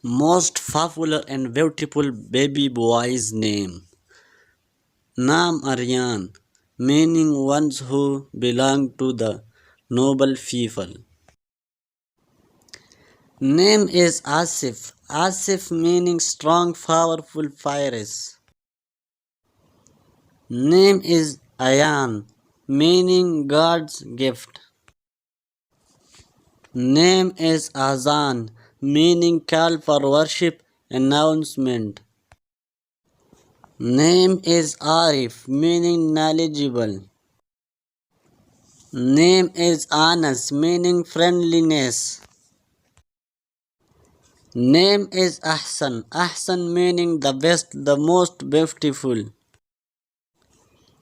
Most popular and beautiful baby boy's name. Naam Aryan, meaning ones who belong to the noble people. Name is Asif. Asif meaning strong, powerful fires. Name is Ayan, meaning God's gift. Name is Azan, meaning call for worship, announcement. Name is Arif, meaning knowledgeable. Name is Anas, meaning friendliness. Name is Ahsan. Ahsan meaning the best, the most beautiful.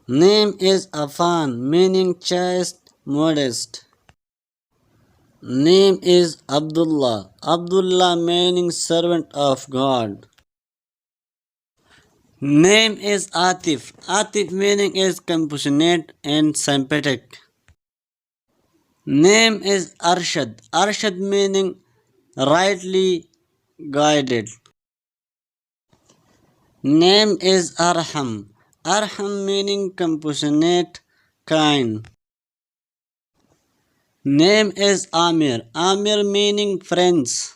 Name is Afan, meaning chaste, modest. Name is Abdullah. Abdullah meaning servant of God. Name is Atif. Atif meaning is compassionate and sympathetic. Name is Arshad. Arshad meaning rightly guided. Name is Arham. Arham meaning compassionate, kind. Name is Amir. Amir meaning friends.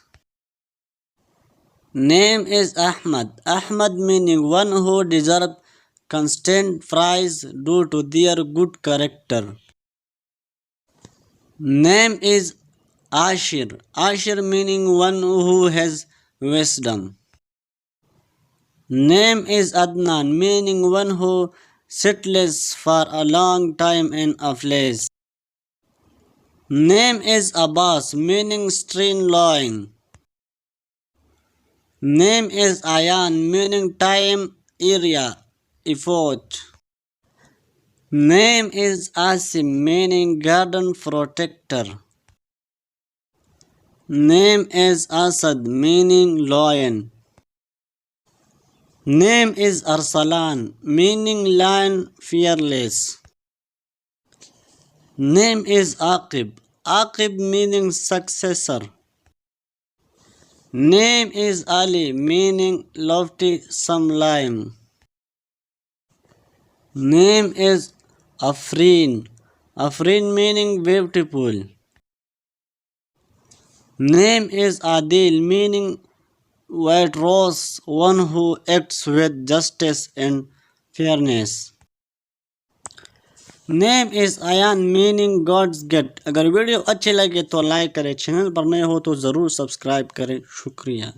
Name is Ahmad. Ahmad meaning one who deserves constant praise due to their good character. Name is Ashir. Ashir meaning one who has wisdom. Name is Adnan, meaning one who settles for a long time in a place. Name is Abbas, meaning streamline. Name is Ayan, meaning time, area, effort. Name is Asim, meaning garden protector. Name is Asad, meaning lion. Name is Arsalan, meaning lion fearless. Name is Aqib. Aqib meaning successor. Name is Ali, meaning lofty, sublime. Name is Afrin. Afrin meaning beautiful. Name is Adil, meaning white rose, one who acts with justice and fairness. Name is Ayaan meaning God's gift. अगर video अच्छी लगे तो like करें, channel पर नए हो तो ज़रूर सब्सक्राइब करें। शुक्रिया।